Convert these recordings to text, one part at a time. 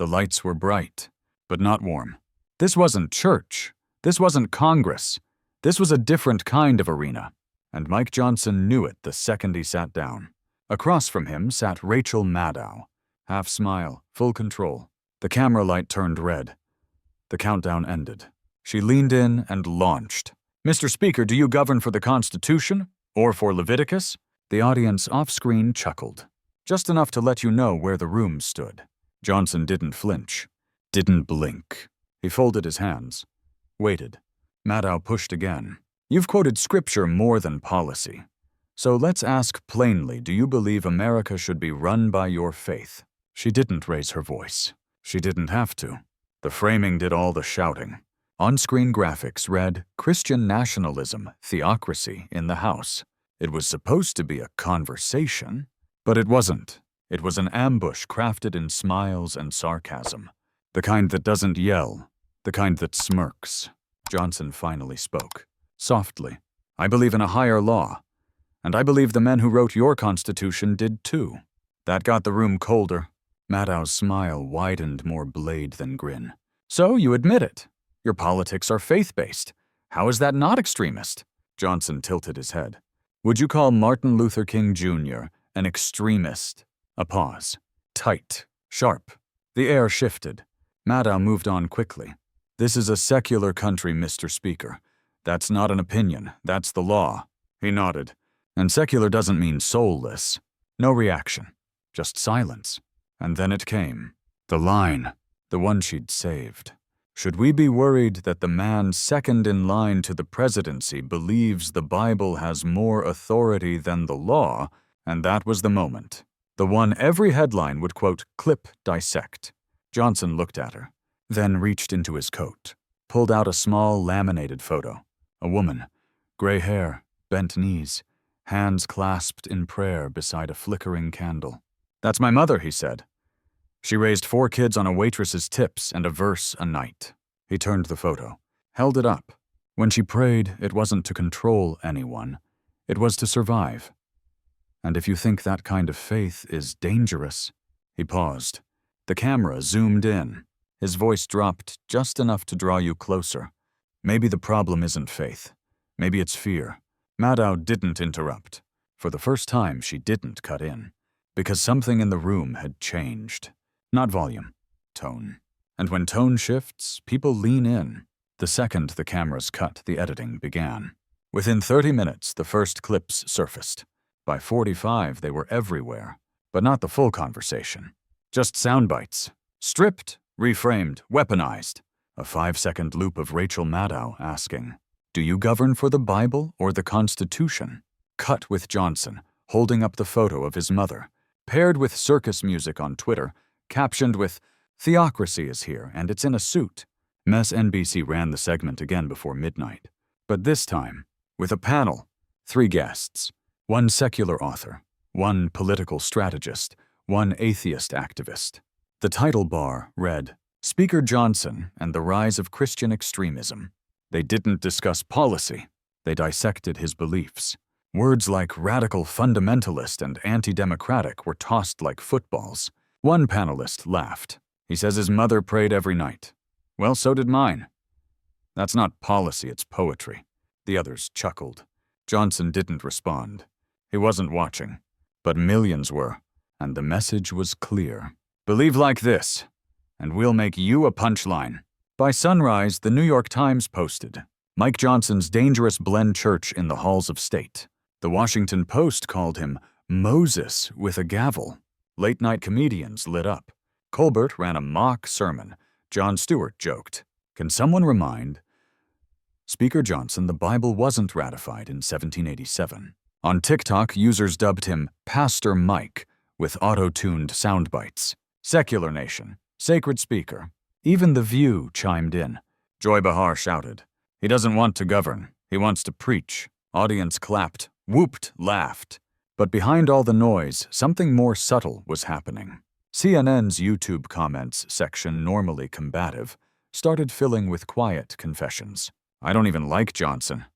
The lights were bright, but not warm. This wasn't church. This wasn't Congress. This was a different kind of arena, and Mike Johnson knew it the second he sat down. Across from him sat Rachel Maddow, half smile, full control. The camera light turned red. The countdown ended. She leaned in and launched. "Mr. Speaker, do you govern for the Constitution or for Leviticus?" The audience off-screen chuckled, just enough to let you know where the room stood. Johnson didn't flinch, didn't blink. He folded his hands, waited. Maddow pushed again. "You've quoted scripture more than policy. So let's ask plainly, do you believe America should be run by your faith?" She didn't raise her voice. She didn't have to. The framing did all the shouting. On-screen graphics read, "Christian nationalism, theocracy in the House." It was supposed to be a conversation, but it wasn't. It was an ambush crafted in smiles and sarcasm. The kind that doesn't yell, the kind that smirks. Johnson finally spoke, softly. "I believe in a higher law, and I believe the men who wrote your Constitution did too." That got the room colder. Maddow's smile widened more blade than grin. "So you admit it. Your politics are faith-based. How is that not extremist?" Johnson tilted his head. "Would you call Martin Luther King Jr. an extremist?" A pause. Tight. Sharp. The air shifted. Maddow moved on quickly. "This is a secular country, Mr. Speaker. That's not an opinion. That's the law." He nodded. "And secular doesn't mean soulless." No reaction. Just silence. And then it came. The line. The one she'd saved. "Should we be worried that the man second in line to the presidency believes the Bible has more authority than the law?" And that was the moment. The one every headline would quote, "clip, dissect." Johnson looked at her, then reached into his coat, pulled out a small laminated photo. A woman, gray hair, bent knees, hands clasped in prayer beside a flickering candle. "That's my mother," he said. "She raised 4 kids on a waitress's tips and a verse a night." He turned the photo, held it up. When she prayed, it wasn't to control anyone. It was to survive. And if you think that kind of faith is dangerous... He paused. The camera zoomed in. His voice dropped just enough to draw you closer. "Maybe the problem isn't faith. Maybe it's fear." Maddow didn't interrupt. For the first time, she didn't cut in. Because something in the room had changed. Not volume, tone. And when tone shifts, people lean in. The second the cameras cut, the editing began. Within 30 minutes, the first clips surfaced. By 45, they were everywhere. But not the full conversation. Just sound bites. Stripped, reframed, weaponized. A 5-second loop of Rachel Maddow asking, "Do you govern for the Bible or the Constitution?" Cut with Johnson, holding up the photo of his mother, paired with circus music on Twitter, captioned with, "Theocracy is here, and it's in a suit." MSNBC ran the segment again before midnight. But this time, with a panel, 3 guests, 1 secular author, 1 political strategist, 1 atheist activist. The title bar read, "Speaker Johnson and the Rise of Christian Extremism." They didn't discuss policy. They dissected his beliefs. Words like radical fundamentalist and anti-democratic were tossed like footballs. One panelist laughed. He says his mother prayed every night. Well, so did mine. That's not policy, it's poetry. The others chuckled. Johnson didn't respond. He wasn't watching. But millions were, and the message was clear. Believe like this, and we'll make you a punchline. By sunrise, the New York Times posted, Mike Johnson's dangerous blend church in the halls of state. The Washington Post called him Moses with a gavel. Late-night comedians lit up. Colbert ran a mock sermon. Jon Stewart joked, "Can someone remind Speaker Johnson the Bible wasn't ratified in 1787. On TikTok, users dubbed him Pastor Mike with auto-tuned sound bites. Secular Nation, Sacred Speaker. Even The View chimed in. Joy Behar shouted, "He doesn't want to govern. He wants to preach." Audience clapped, whooped, laughed. But behind all the noise, something more subtle was happening. CNN's YouTube comments section, normally combative, started filling with quiet confessions. "I don't even like Johnson.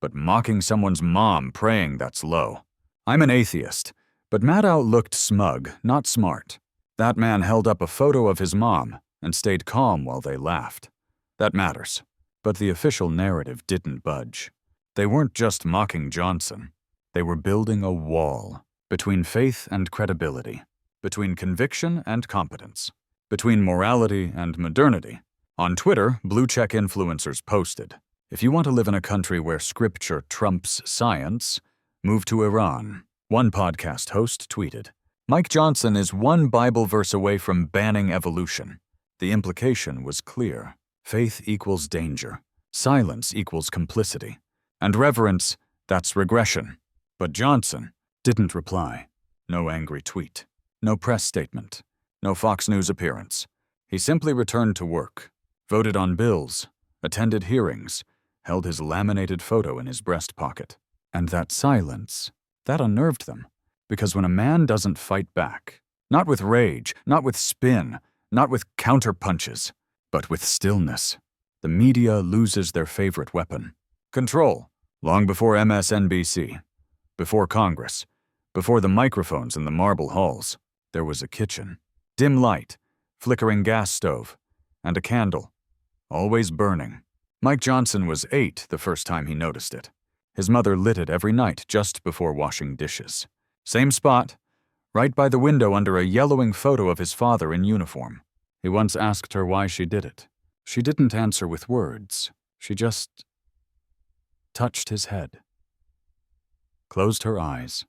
But mocking someone's mom praying, that's low. I'm an atheist." But Maddow looked smug, not smart. That man held up a photo of his mom and stayed calm while they laughed. That matters. But the official narrative didn't budge. They weren't just mocking Johnson. They were building a wall between faith and credibility, between conviction and competence, between morality and modernity. On Twitter, blue-check influencers posted, "If you want to live in a country where scripture trumps science, move to Iran." One podcast host tweeted, "Mike Johnson is one Bible verse away from banning evolution." The implication was clear. Faith equals danger. Silence equals complicity. And reverence, that's regression. But Johnson didn't reply. No angry tweet. No press statement. No Fox News appearance. He simply returned to work, voted on bills, attended hearings, held his laminated photo in his breast pocket. And that silence, that unnerved them. Because when a man doesn't fight back, not with rage, not with spin, not with counterpunches, but with stillness, the media loses their favorite weapon. Control. Long before MSNBC, before Congress, before the microphones in the marble halls, there was a kitchen. Dim light, flickering gas stove, and a candle, always burning. Mike Johnson was 8 the first time he noticed it. His mother lit it every night just before washing dishes. Same spot, right by the window under a yellowing photo of his father in uniform. He once asked her why she did it. She didn't answer with words. She just touched his head, closed her eyes,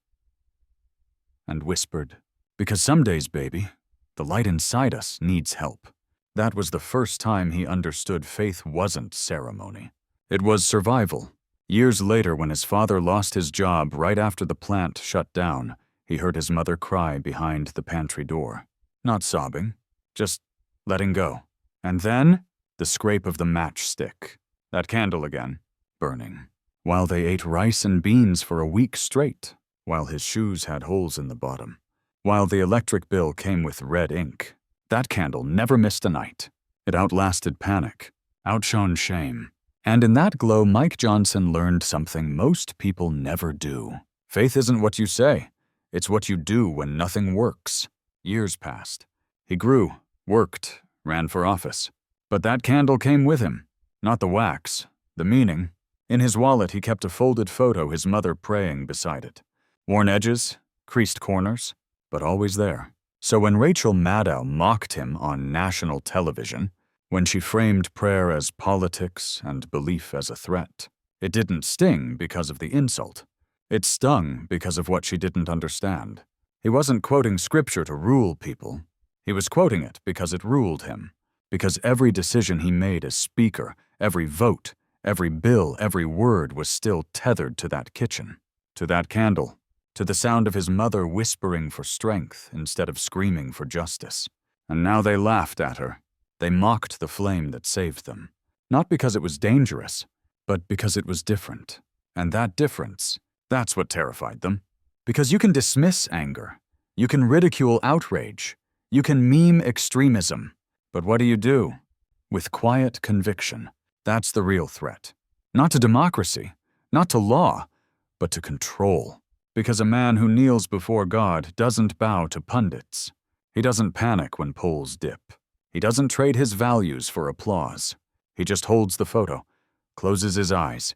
and whispered, "Because some days, baby, the light inside us needs help." That was the first time he understood faith wasn't ceremony. It was survival. Years later, when his father lost his job right after the plant shut down, he heard his mother cry behind the pantry door. Not sobbing, just letting go. And then, the scrape of the matchstick. That candle again, burning. While they ate rice and beans for a week straight, while his shoes had holes in the bottom, while the electric bill came with red ink, that candle never missed a night. It outlasted panic, outshone shame. And in that glow, Mike Johnson learned something most people never do. Faith isn't what you say. It's what you do when nothing works. Years passed. He grew, worked, ran for office. But that candle came with him. Not the wax, the meaning. In his wallet, he kept a folded photo, his mother praying beside it. Worn edges, creased corners, but always there. So when Rachel Maddow mocked him on national television, when she framed prayer as politics and belief as a threat, it didn't sting because of the insult. It stung because of what she didn't understand. He wasn't quoting scripture to rule people. He was quoting it because it ruled him. Because every decision he made as speaker, every vote, every bill, every word was still tethered to that kitchen, to that candle, to the sound of his mother whispering for strength instead of screaming for justice. And now they laughed at her. They mocked the flame that saved them. Not because it was dangerous, but because it was different. And that difference, that's what terrified them. Because you can dismiss anger. You can ridicule outrage. You can meme extremism. But what do? With quiet conviction. That's the real threat. Not to democracy, not to law, but to control. Because a man who kneels before God doesn't bow to pundits. He doesn't panic when polls dip. He doesn't trade his values for applause. He just holds the photo, closes his eyes,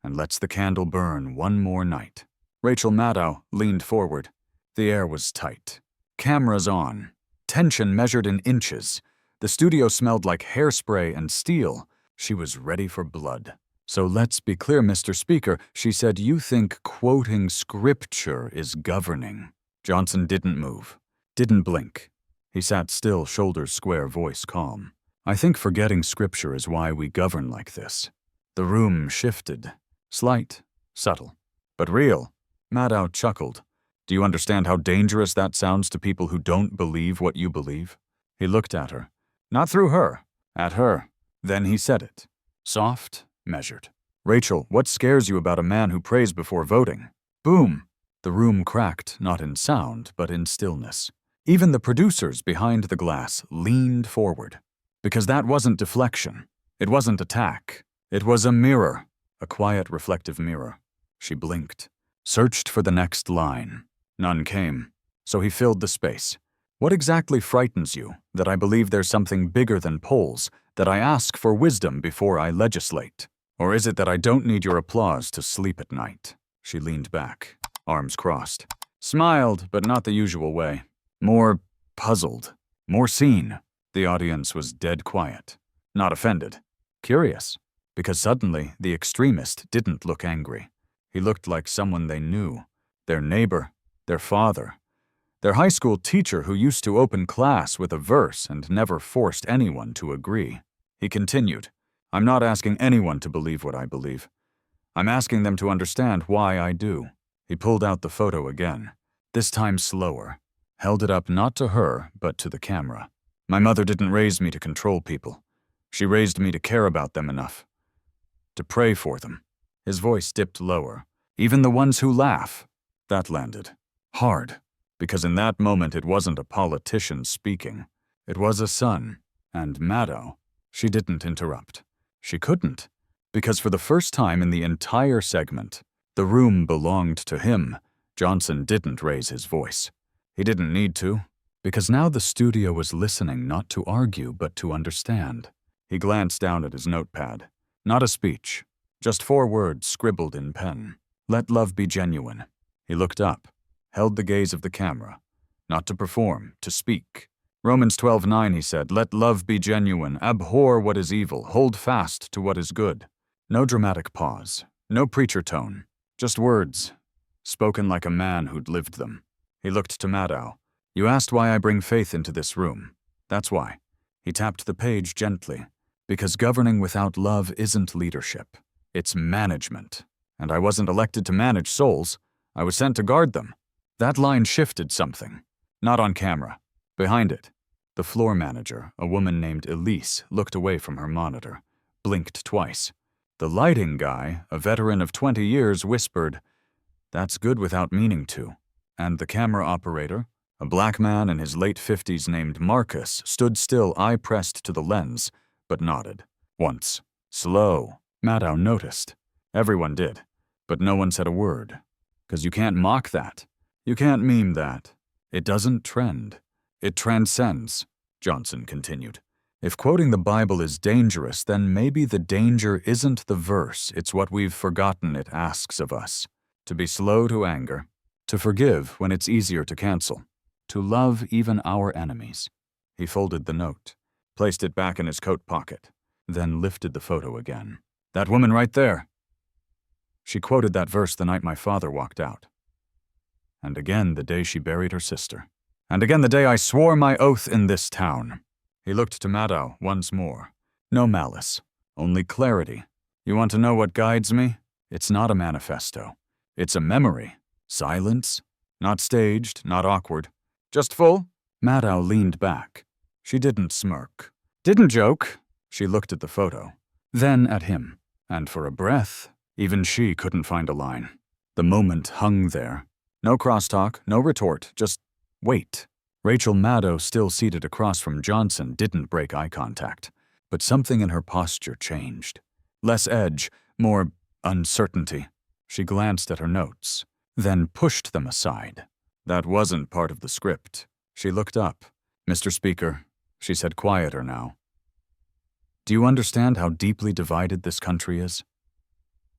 and lets the candle burn one more night. Rachel Maddow leaned forward. The air was tight. Cameras on. Tension measured in inches. The studio smelled like hairspray and steel. She was ready for blood. "So let's be clear, Mr. Speaker," she said, "you think quoting scripture is governing." Johnson didn't move, didn't blink. He sat still, shoulders square, voice calm. "I think forgetting scripture is why we govern like this." The room shifted. Slight, subtle, but real. Maddow chuckled. "Do you understand how dangerous that sounds to people who don't believe what you believe?" He looked at her. Not through her, at her. Then he said it. Soft, measured. "Rachel, what scares you about a man who prays before voting?" Boom! The room cracked, not in sound, but in stillness. Even the producers behind the glass leaned forward. Because that wasn't deflection. It wasn't attack. It was a mirror. A quiet, reflective mirror. She blinked. Searched for the next line. None came. So he filled the space. What exactly frightens you? That I believe there's something bigger than polls, that I ask for wisdom before I legislate? Or is it that I don't need your applause to sleep at night? She leaned back, arms crossed. Smiled, but not the usual way. More puzzled. More seen. The audience was dead quiet. Not offended. Curious. Because suddenly, the extremist didn't look angry. He looked like someone they knew. Their neighbor. Their father. Their high school teacher who used to open class with a verse and never forced anyone to agree. He continued, I'm not asking anyone to believe what I believe. I'm asking them to understand why I do. He pulled out the photo again, this time slower, held it up not to her, but to the camera. My mother didn't raise me to control people. She raised me to care about them enough. To pray for them. His voice dipped lower. Even the ones who laugh. That landed. Hard. Because in that moment it wasn't a politician speaking. It was a son. And Maddow. She didn't interrupt. She couldn't. Because for the first time in the entire segment, the room belonged to him. Johnson didn't raise his voice. He didn't need to. Because now the studio was listening not to argue but to understand. He glanced down at his notepad. Not a speech. Just 4 words scribbled in pen. Let love be genuine. He looked up. Held the gaze of the camera. Not to perform, to speak. Romans 12:9, he said, let love be genuine, abhor what is evil, hold fast to what is good. No dramatic pause, no preacher tone, just words, spoken like a man who'd lived them. He looked to Maddow. You asked why I bring faith into this room. That's why. He tapped the page gently. Because governing without love isn't leadership. It's management. And I wasn't elected to manage souls. I was sent to guard them. That line shifted something. Not on camera. Behind it, the floor manager, a woman named Elise, looked away from her monitor, blinked twice. The lighting guy, a veteran of 20 years, whispered, that's good without meaning to. And the camera operator, a black man in his late 50s named Marcus, stood still, eye pressed to the lens, but nodded. Once. Slow. Maddow noticed. Everyone did. But no one said a word. 'Cause you can't mock that. You can't meme that. It doesn't trend. It transcends, Johnson continued. If quoting the Bible is dangerous, then maybe the danger isn't the verse, it's what we've forgotten it asks of us. To be slow to anger, to forgive when it's easier to cancel, to love even our enemies. He folded the note, placed it back in his coat pocket, then lifted the photo again. That woman right there. She quoted that verse the night my father walked out. And again the day she buried her sister. And again the day I swore my oath in this town. He looked to Maddow once more. No malice, only clarity. You want to know what guides me? It's not a manifesto. It's a memory. Silence. Not staged, not awkward. Just full. Maddow leaned back. She didn't smirk. Didn't joke. She looked at the photo. Then at him. And for a breath, even she couldn't find a line. The moment hung there. No crosstalk, no retort, just wait. Rachel Maddow, still seated across from Johnson, didn't break eye contact, but something in her posture changed. Less edge, more uncertainty. She glanced at her notes, then pushed them aside. That wasn't part of the script. She looked up. Mr. Speaker, she said, quieter now. Do you understand how deeply divided this country is?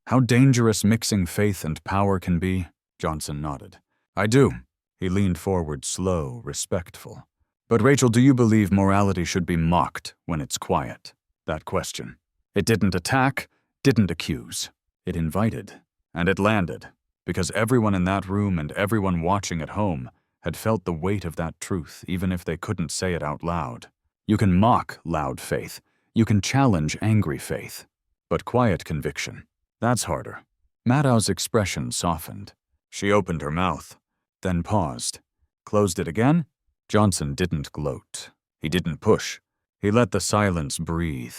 How dangerous mixing faith and power can be? Johnson nodded. I do. He leaned forward, slow, respectful. But Rachel, do you believe morality should be mocked when it's quiet? That question. It didn't attack, didn't accuse. It invited, and it landed, because everyone in that room and everyone watching at home had felt the weight of that truth, even if they couldn't say it out loud. You can mock loud faith. You can challenge angry faith. But quiet conviction, that's harder. Maddow's expression softened. She opened her mouth, then paused. Closed it again? Johnson didn't gloat. He didn't push. He let the silence breathe.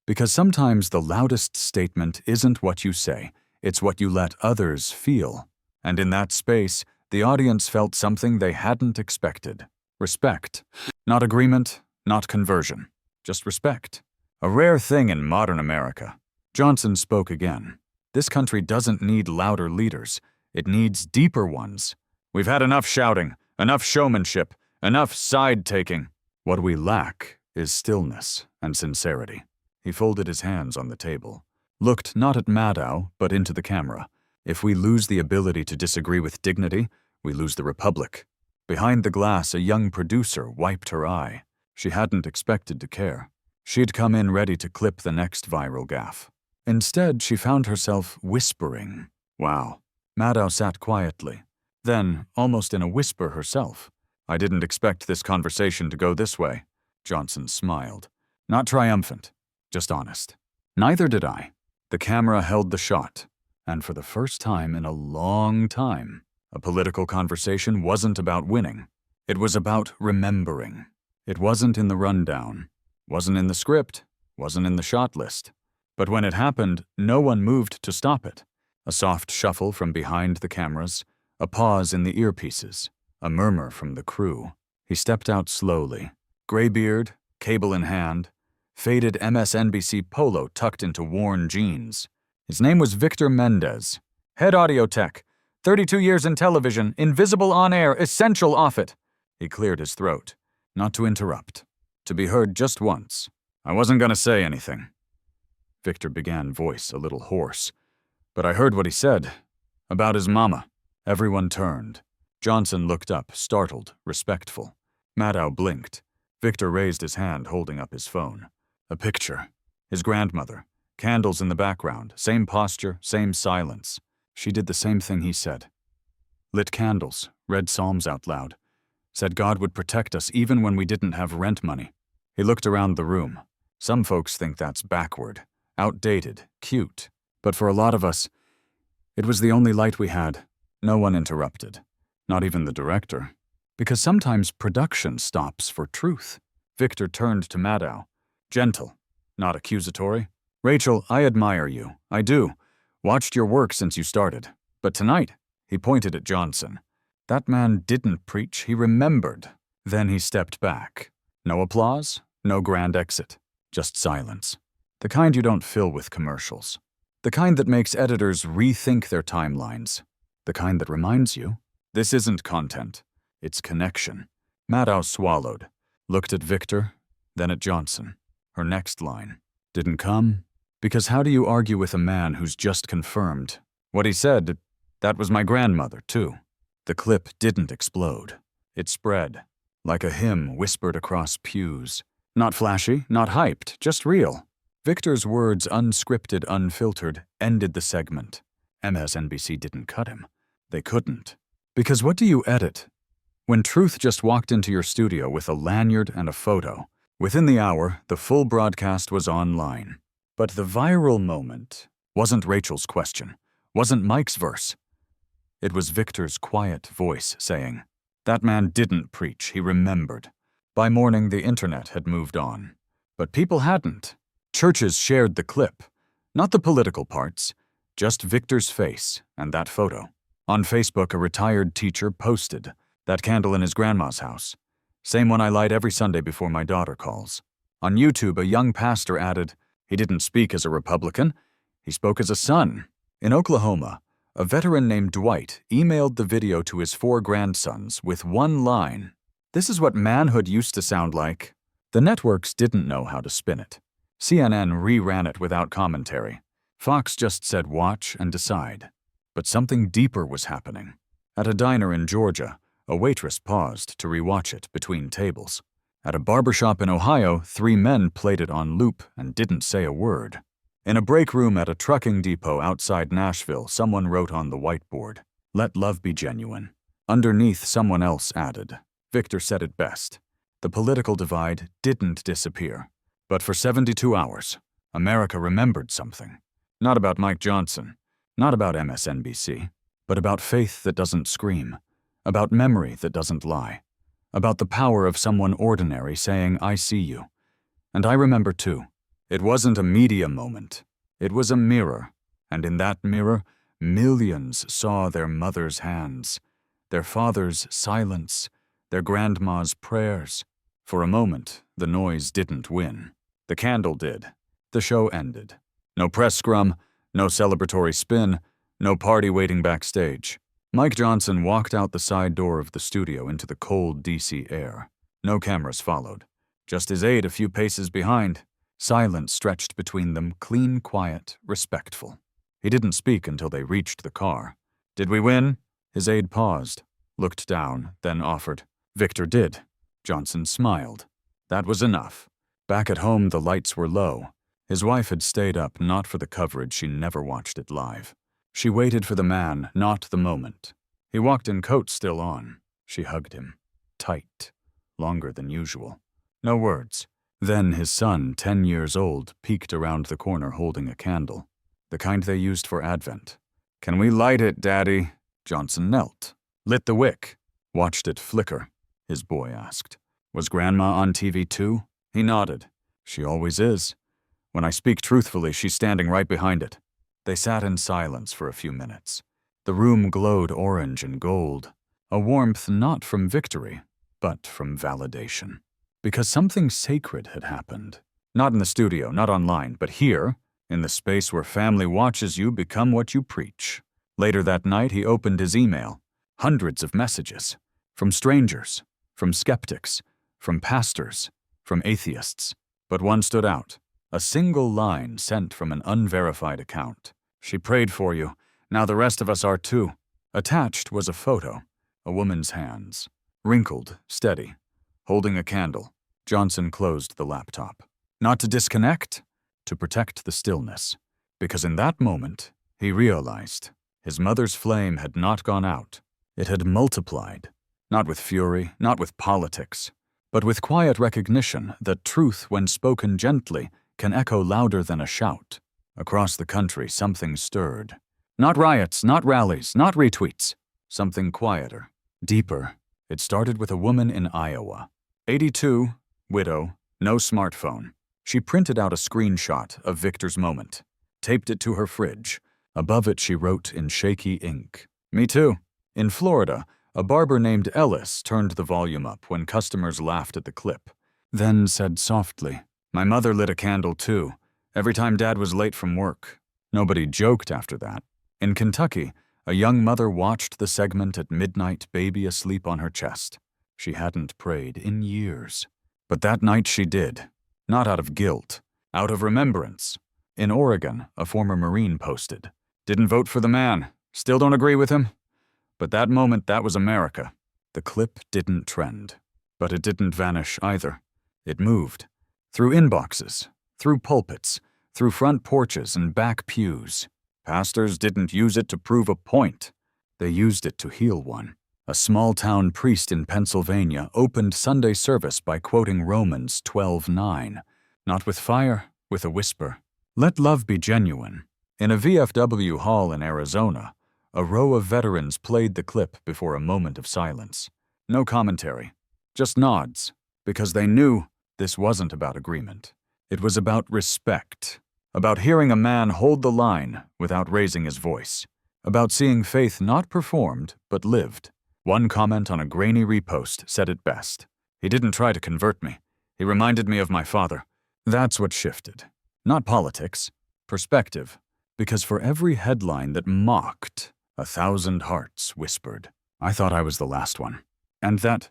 Because sometimes the loudest statement isn't what you say, it's what you let others feel. And in that space, the audience felt something they hadn't expected. Respect. Not agreement, not conversion. Just respect. A rare thing in modern America. Johnson spoke again. This country doesn't need louder leaders. It needs deeper ones. We've had enough shouting, enough showmanship, Enough side-taking. What we lack is stillness and sincerity. He folded his hands on the table, looked not at Maddow, but into the camera. If we lose the ability to disagree with dignity, we lose the republic. Behind the glass, a young producer wiped her eye. She hadn't expected to care. She'd come in ready to clip the next viral gaffe. Instead, she found herself whispering. Wow. Maddow sat quietly. Then, almost in a whisper herself, I didn't expect this conversation to go this way. Johnson smiled. Not triumphant, just honest. Neither did I. The camera held the shot, and for the first time in a long time, a political conversation wasn't about winning. It was about remembering. It wasn't in the rundown, wasn't in the script, wasn't in the shot list. But when it happened, no one moved to stop it. A soft shuffle from behind the cameras, a pause in the earpieces, a murmur from the crew. He stepped out slowly, gray beard, cable in hand, faded MSNBC polo tucked into worn jeans. His name was Victor Mendez, head audio tech, 32 years in television, invisible on air, essential off it. He cleared his throat, not to interrupt, to be heard just once. I wasn't gonna say anything. Victor began, voice a little hoarse. But I heard what he said. About his mama. Everyone turned. Johnson looked up, startled, respectful. Maddow blinked. Victor raised his hand, holding up his phone. A picture. His grandmother. Candles in the background. Same posture, same silence. She did the same thing he said. Lit candles, read psalms out loud. Said God would protect us even when we didn't have rent money. He looked around the room. Some folks think that's backward, outdated, cute. But for a lot of us, it was the only light we had. No one interrupted. Not even the director. Because sometimes production stops for truth. Victor turned to Maddow. Gentle, not accusatory. Rachel, I admire you. I do. Watched your work since you started. But tonight, he pointed at Johnson. That man didn't preach, he remembered. Then he stepped back. No applause, no grand exit. Just silence. The kind you don't fill with commercials. The kind that makes editors rethink their timelines. The kind that reminds you, this isn't content, it's connection. Maddow swallowed, looked at Victor, then at Johnson. Her next line. Didn't come? Because how do you argue with a man who's just confirmed? What he said, that was my grandmother, too. The clip didn't explode. It spread, like a hymn whispered across pews. Not flashy, not hyped, just real. Victor's words, unscripted, unfiltered, ended the segment. MSNBC didn't cut him. They couldn't. Because what do you edit? When truth just walked into your studio with a lanyard and a photo, within the hour, the full broadcast was online. But the viral moment wasn't Rachel's question, wasn't Mike's verse. It was Victor's quiet voice saying, that man didn't preach, he remembered. By morning, the internet had moved on. But people hadn't. Churches shared the clip, not the political parts, just Victor's face and that photo. On Facebook, a retired teacher posted, that candle in his grandma's house. Same one I light every Sunday before my daughter calls. On YouTube, a young pastor added, he didn't speak as a Republican, he spoke as a son. In Oklahoma, a veteran named Dwight emailed the video to his 4 grandsons with one line. This is what manhood used to sound like. The networks didn't know how to spin it. CNN reran it without commentary. Fox just said watch and decide. But something deeper was happening. At a diner in Georgia, a waitress paused to rewatch it between tables. At a barbershop in Ohio, 3 men played it on loop and didn't say a word. In a break room at a trucking depot outside Nashville, someone wrote on the whiteboard, "Let love be genuine." Underneath, someone else added. Victor said it best. The political divide didn't disappear. But for 72 hours, America remembered something. Not about Mike Johnson, not about MSNBC, but about faith that doesn't scream, about memory that doesn't lie, about the power of someone ordinary saying, I see you. And I remember too. It wasn't a media moment. It was a mirror. And in that mirror, millions saw their mother's hands, their father's silence, their grandma's prayers. For a moment, the noise didn't win. The candle did. The show ended. No press scrum, no celebratory spin, no party waiting backstage. Mike Johnson walked out the side door of the studio into the cold DC air. No cameras followed. Just his aide a few paces behind. Silence stretched between them, clean, quiet, respectful. He didn't speak until they reached the car. "Did we win?" His aide paused, looked down, then offered. "Victor did." Johnson smiled. That was enough. Back at home, the lights were low. His wife had stayed up not for the coverage, she never watched it live. She waited for the man, not the moment. He walked in, coat still on. She hugged him. Tight. Longer than usual. No words. Then his son, 10 years old, peeked around the corner holding a candle. The kind they used for Advent. "Can we light it, Daddy?" Johnson knelt. Lit the wick. Watched it flicker. His boy asked. "Was Grandma on TV too?" He nodded. "She always is. When I speak truthfully, she's standing right behind it." They sat in silence for a few minutes. The room glowed orange and gold. A warmth not from victory, but from validation. Because something sacred had happened. Not in the studio, not online, but here, in the space where family watches you become what you preach. Later that night, he opened his email. Hundreds of messages. From strangers, from skeptics, from pastors, from atheists. But one stood out. A single line sent from an unverified account. "She prayed for you. Now the rest of us are too." Attached was a photo. A woman's hands. Wrinkled, steady. Holding a candle. Johnson closed the laptop. Not to disconnect, to protect the stillness. Because in that moment, he realized his mother's flame had not gone out. It had multiplied. Not with fury, not with politics, but with quiet recognition that truth, when spoken gently, can echo louder than a shout. Across the country, something stirred. Not riots, not rallies, not retweets. Something quieter, deeper. It started with a woman in Iowa. 82, widow, no smartphone. She printed out a screenshot of Victor's moment, taped it to her fridge. Above it, she wrote in shaky ink, "Me too." In Florida, a barber named Ellis turned the volume up when customers laughed at the clip, then said softly, "My mother lit a candle too, every time Dad was late from work." Nobody joked after that. In Kentucky, a young mother watched the segment at midnight, baby asleep on her chest. She hadn't prayed in years. But that night she did. Not out of guilt, out of remembrance. In Oregon, a former Marine posted, "Didn't vote for the man. Still don't agree with him." But that moment, that was America. The clip didn't trend. But it didn't vanish either. It moved. Through inboxes, through pulpits, through front porches and back pews. Pastors didn't use it to prove a point. They used it to heal one. A small-town priest in Pennsylvania opened Sunday service by quoting Romans 12:9. Not with fire, with a whisper. Let love be genuine. In a VFW hall in Arizona, a row of veterans played the clip before a moment of silence. No commentary, just nods, because they knew this wasn't about agreement. It was about respect, about hearing a man hold the line without raising his voice, about seeing faith not performed but lived. One comment on a grainy repost said it best. "He didn't try to convert me. He reminded me of my father." That's what shifted. Not politics, perspective. Because for every headline that mocked, 1,000 hearts whispered, "I thought I was the last one." And that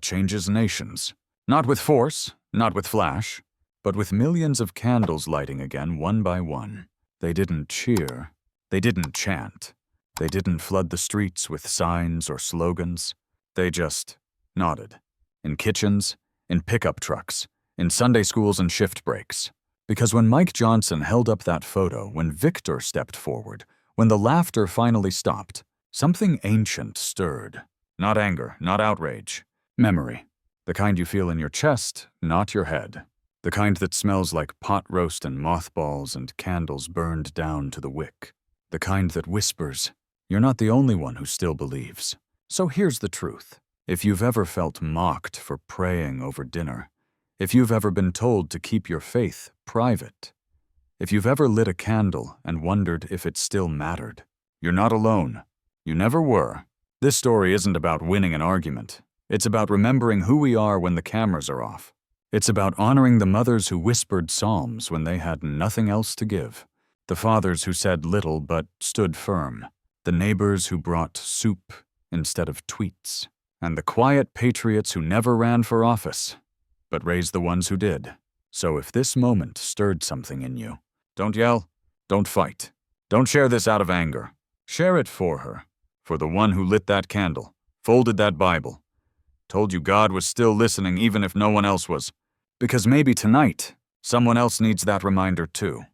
changes nations. Not with force, not with flash, but with millions of candles lighting again one by one. They didn't cheer. They didn't chant. They didn't flood the streets with signs or slogans. They just nodded. In kitchens, in pickup trucks, in Sunday schools and shift breaks. Because when Mike Johnson held up that photo, when Victor stepped forward, when the laughter finally stopped, something ancient stirred. Not anger, not outrage. Memory. The kind you feel in your chest, not your head. The kind that smells like pot roast and mothballs and candles burned down to the wick. The kind that whispers, "You're not the only one who still believes." So here's the truth. If you've ever felt mocked for praying over dinner, if you've ever been told to keep your faith private, if you've ever lit a candle and wondered if it still mattered, you're not alone. You never were. This story isn't about winning an argument. It's about remembering who we are when the cameras are off. It's about honoring the mothers who whispered psalms when they had nothing else to give. The fathers who said little but stood firm. The neighbors who brought soup instead of tweets. And the quiet patriots who never ran for office, but raised the ones who did. So if this moment stirred something in you, don't yell, don't fight, don't share this out of anger. Share it for her, for the one who lit that candle, folded that Bible, told you God was still listening even if no one else was. Because maybe tonight, someone else needs that reminder too.